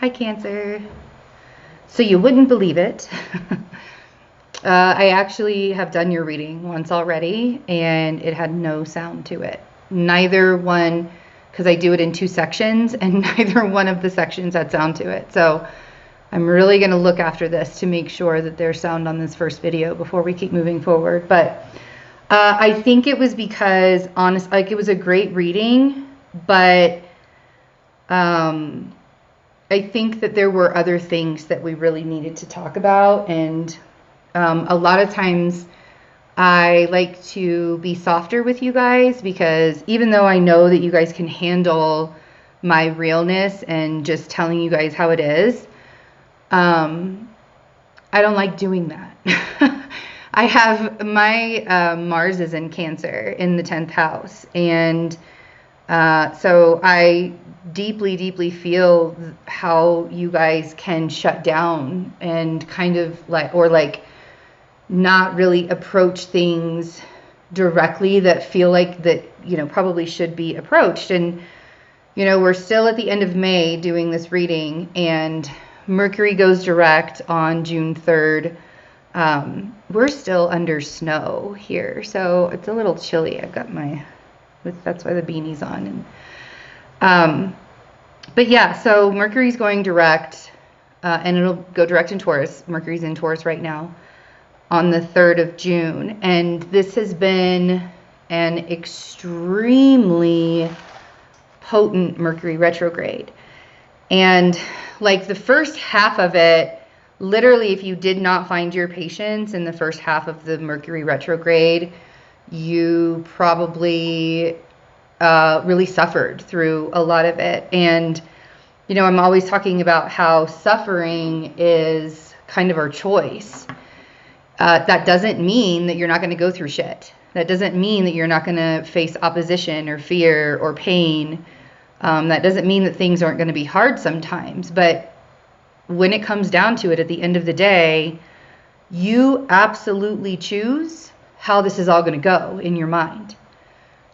Hi, Cancer. So you wouldn't believe it. I actually have done your reading once already, and it had no sound to it. Neither one, because I do it in 2 sections, and neither one of the sections had sound to it. So I'm really going to look after this to make sure that there's sound on this first video before we keep moving forward. But I think it was because, it was a great reading, but I think that there were other things that we really needed to talk about, and a lot of times I like to be softer with you guys, because even though I know that you guys can handle my realness and just telling you guys how it is, I don't like doing that. I have my Mars is in Cancer in the 10th house, and so I deeply feel how you guys can shut down and kind of like not really approach things directly that feel like that, probably should be approached. And, we're still at the end of May doing this reading, and Mercury goes direct on June 3rd. We're still under snow here, so it's a little chilly. I've got that's why the beanie's on. And but yeah, so Mercury's going direct, and it'll go direct in Taurus. Mercury's in Taurus right now on the 3rd of June. And this has been an extremely potent Mercury retrograde. And like the first half of it, literally, if you did not find your patience in the first half of the Mercury retrograde, you probably really suffered through a lot of it. And, I'm always talking about how suffering is kind of our choice. That doesn't mean that you're not going to go through shit. That doesn't mean that you're not going to face opposition or fear or pain. That doesn't mean that things aren't going to be hard sometimes. But when it comes down to it, at the end of the day, you absolutely choose how this is all going to go in your mind.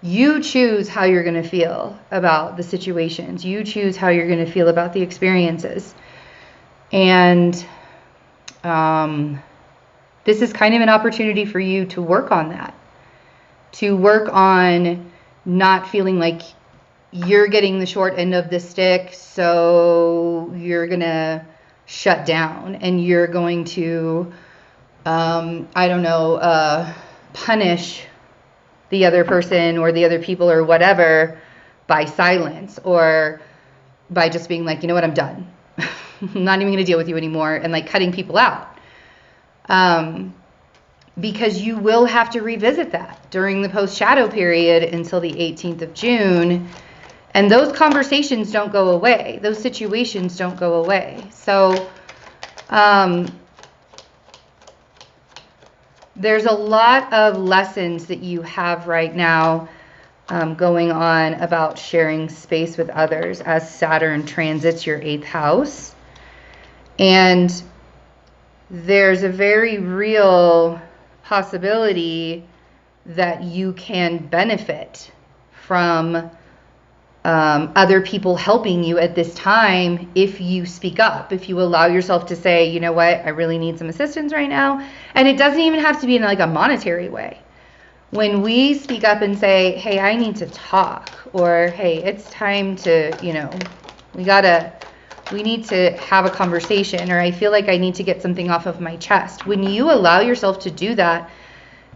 You choose how you're going to feel about the situations. You choose how you're going to feel about the experiences. And this is kind of an opportunity for you to work on that. To work on not feeling like you're getting the short end of the stick, so you're going to shut down and you're going to, punish the other person or the other people or whatever by silence, or by just being like, you know what, I'm done. I'm not even going to deal with you anymore, and like cutting people out. Because you will have to revisit that during the post-shadow period until the 18th of June. And those conversations don't go away. Those situations don't go away. So there's a lot of lessons that you have right now going on about sharing space with others as Saturn transits your 8th house. And there's a very real possibility that you can benefit from other people helping you at this time if you speak up, if you allow yourself to say, you know what, I really need some assistance right now. And it doesn't even have to be in like a monetary way. When we speak up and say, hey, I need to talk, or hey, it's time to, we need to have a conversation, or I feel like I need to get something off of my chest. When you allow yourself to do that,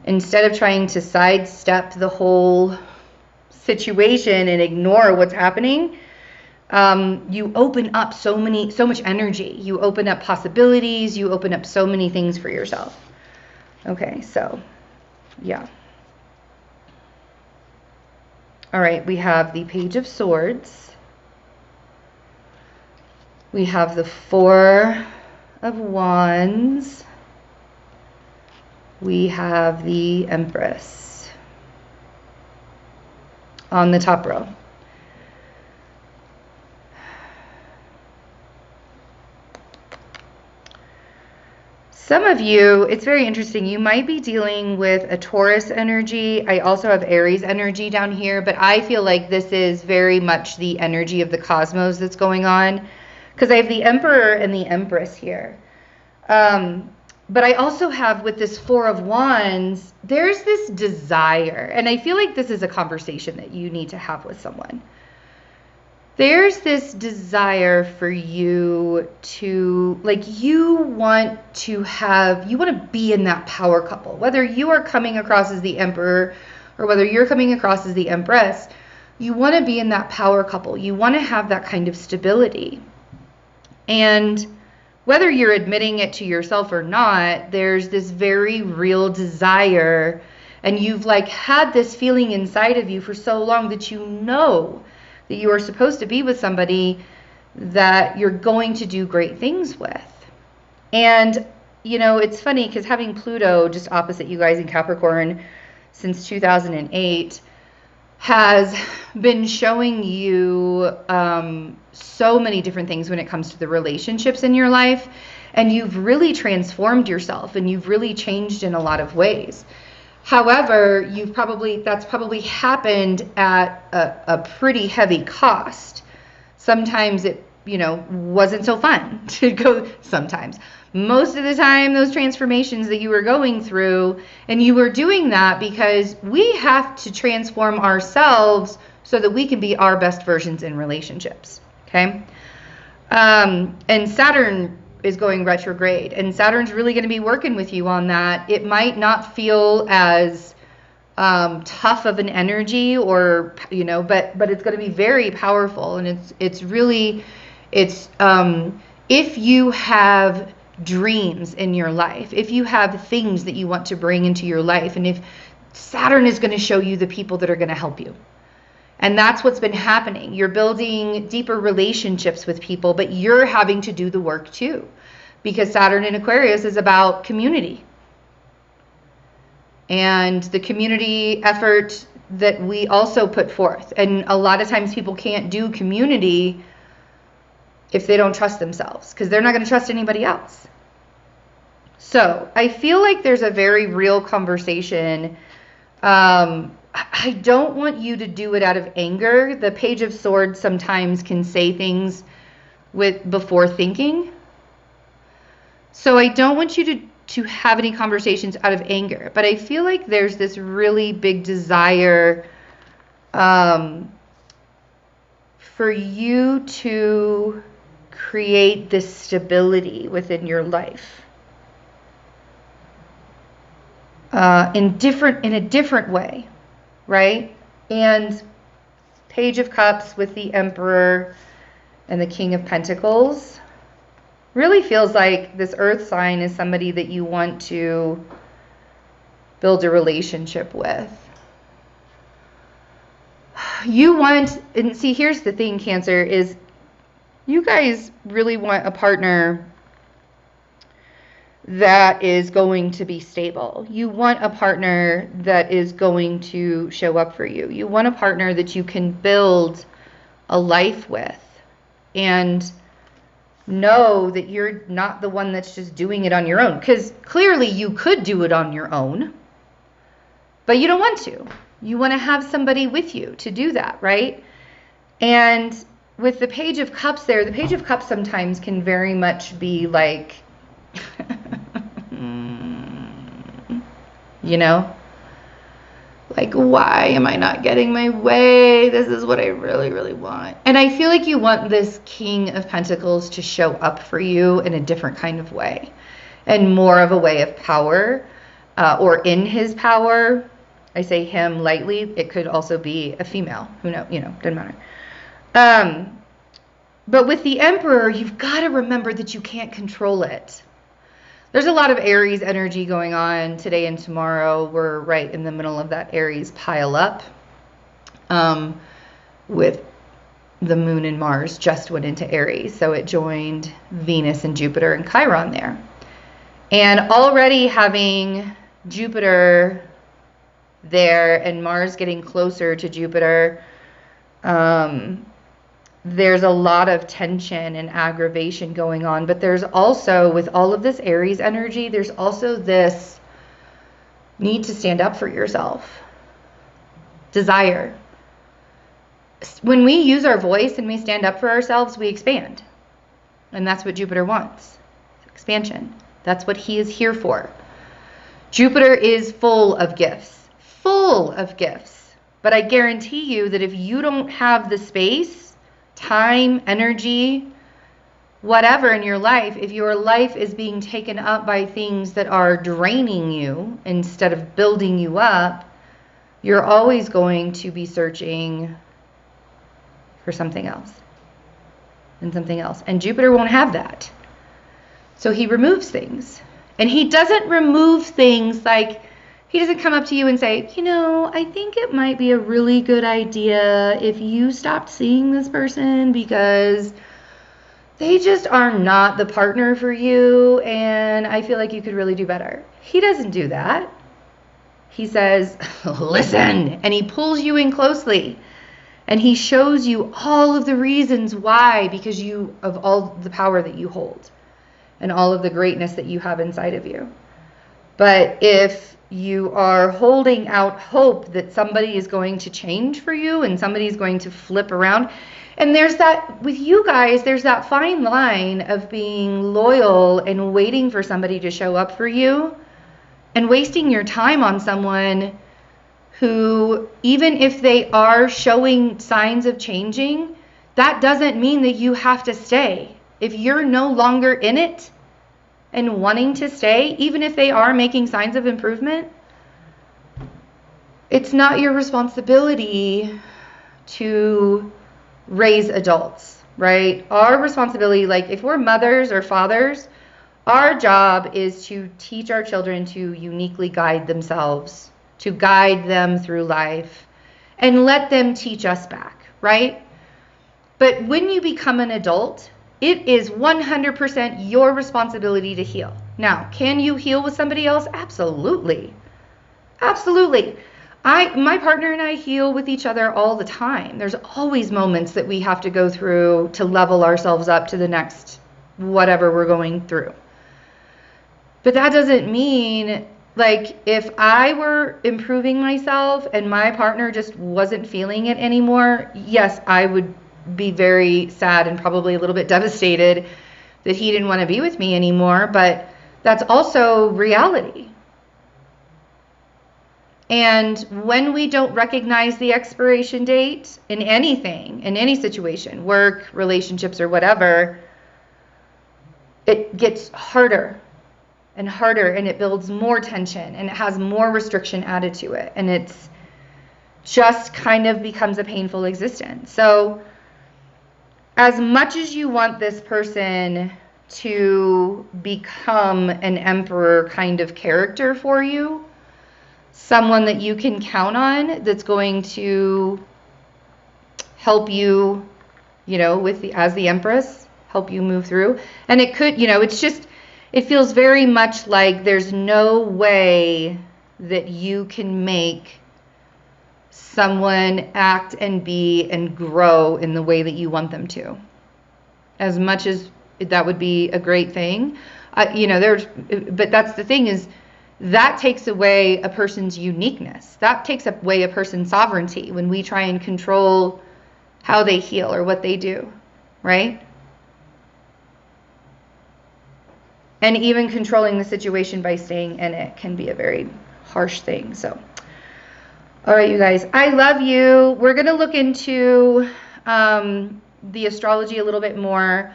instead of trying to sidestep the whole situation and ignore what's happening, you open up so much energy. You open up possibilities. You open up so many things for yourself. Okay, so yeah. All right, we have the Page of Swords. We have the 4 of Wands. We have the Empress on the top row. Some of you, it's very interesting, you might be dealing with a Taurus energy. I also have Aries energy down here, but I feel like this is very much the energy of the cosmos that's going on. because I have the Emperor and the Empress here. But I also have, with this Four of Wands, there's this desire, and I feel like this is a conversation that you need to have with someone. There's this desire for you to, like, you want to be in that power couple. Whether you are coming across as the Emperor or whether you're coming across as the Empress, you want to be in that power couple. You want to have that kind of stability. And whether you're admitting it to yourself or not, there's this very real desire, and you've like had this feeling inside of you for so long that you know that you are supposed to be with somebody that you're going to do great things with. And, you know, it's funny because having Pluto just opposite you guys in Capricorn since 2008 has been showing you so many different things when it comes to the relationships in your life. And you've really transformed yourself and you've really changed in a lot of ways. However, that's probably happened at a pretty heavy cost. Sometimes it, you know, wasn't so fun to go sometimes. Most of the time, those transformations that you were going through, and you were doing that because we have to transform ourselves so that we can be our best versions in relationships, okay? And Saturn is going retrograde, and Saturn's really going to be working with you on that. It might not feel as tough of an energy, or you know, but it's going to be very powerful, and it's if you have dreams in your life, if you have things that you want to bring into your life, and if Saturn is going to show you the people that are going to help you. And that's what's been happening. You're building deeper relationships with people, but you're having to do the work too, because Saturn in Aquarius is about community. And the community effort that we also put forth. And a lot of times people can't do community if they don't trust themselves, because they're not going to trust anybody else. So I feel like there's a very real conversation. I don't want you to do it out of anger. The Page of Swords sometimes can say things before thinking. So I don't want you to have any conversations out of anger. But I feel like there's this really big desire for you to create this stability within your life in a different way, right? And Page of Cups with the Emperor and the King of Pentacles really feels like this earth sign is somebody that you want to build a relationship with. You want, and see, here's the thing, Cancer, is you guys really want a partner that is going to be stable. You want a partner that is going to show up for you. You want a partner that you can build a life with and know that you're not the one that's just doing it on your own. Because clearly you could do it on your own, but you don't want to. You want to have somebody with you to do that, right? And with the Page of Cups there, the Page of Cups sometimes can very much be like, you know, like, why am I not getting my way? This is what I really, really want. And I feel like you want this King of Pentacles to show up for you in a different kind of way, and more of a way of power, or in his power. I say him lightly. It could also be a female. Who knows? You know, doesn't matter. But with the Emperor, you've got to remember that you can't control it. There's a lot of Aries energy going on today and tomorrow. We're right in the middle of that Aries pile up, with the Moon and Mars just went into Aries. So it joined Venus and Jupiter and Chiron there. And already having Jupiter there and Mars getting closer to Jupiter, there's a lot of tension and aggravation going on. But there's also, with all of this Aries energy, there's also this need to stand up for yourself. Desire. When we use our voice and we stand up for ourselves, we expand. And that's what Jupiter wants. Expansion. That's what he is here for. Jupiter is full of gifts. Full of gifts. But I guarantee you that if you don't have the space, time, energy, whatever in your life, if your life is being taken up by things that are draining you instead of building you up, you're always going to be searching for something else and something else. And Jupiter won't have that. So he removes things. And he doesn't remove things like, he doesn't come up to you and say, you know, I think it might be a really good idea if you stopped seeing this person because they just are not the partner for you and I feel like you could really do better. He doesn't do that. He says, listen, and he pulls you in closely and he shows you all of the reasons why, because of all the power that you hold and all of the greatness that you have inside of you. But if you are holding out hope that somebody is going to change for you and somebody is going to flip around, and there's that, with you guys, there's that fine line of being loyal and waiting for somebody to show up for you and wasting your time on someone who, even if they are showing signs of changing, that doesn't mean that you have to stay. If you're no longer in it and wanting to stay, even if they are making signs of improvement, it's not your responsibility to raise adults, right? Our responsibility, like if we're mothers or fathers, our job is to teach our children to uniquely guide themselves, to guide them through life, and let them teach us back, right? But when you become an adult, it is 100% your responsibility to heal. Now, can you heal with somebody else? Absolutely. Absolutely. My partner and I heal with each other all the time. There's always moments that we have to go through to level ourselves up to the next whatever we're going through. But that doesn't mean, like, if I were improving myself and my partner just wasn't feeling it anymore, yes, I would be very sad and probably a little bit devastated that he didn't want to be with me anymore. But that's also reality. And when we don't recognize the expiration date in anything, in any situation, work, relationships, or whatever, it gets harder and harder, and it builds more tension, and it has more restriction added to it, and it's just kind of becomes a painful existence. So as much as you want this person to become an emperor kind of character for you, someone that you can count on, that's going to help you, you know, with as the empress, help you move through. And it could, you know, it's just, it feels very much like there's no way that you can make someone act and be and grow in the way that you want them to. As much as that would be a great thing, you know, but that's the thing, is that takes away a person's uniqueness. That takes away a person's sovereignty when we try and control how they heal or what they do, right? And even controlling the situation by staying in it can be a very harsh thing. So, all right, you guys, I love you. We're going to look into the astrology a little bit more.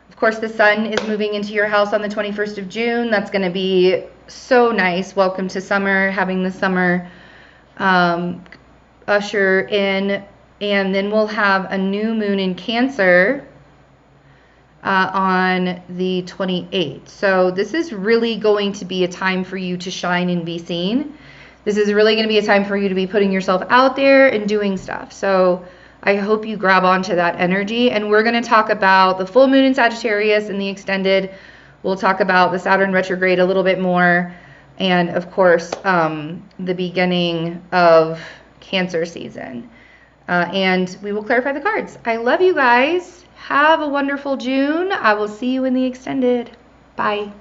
Of course, the sun is moving into your house on the 21st of June. That's going to be so nice. Welcome to summer, having the summer usher in. And then we'll have a new moon in Cancer on the 28th. So this is really going to be a time for you to shine and be seen. This is really going to be a time for you to be putting yourself out there and doing stuff. So I hope you grab onto that energy. And we're going to talk about the full moon in Sagittarius and the extended. We'll talk about the Saturn retrograde a little bit more. And of course, the beginning of Cancer season. And we will clarify the cards. I love you guys. Have a wonderful June. I will see you in the extended. Bye.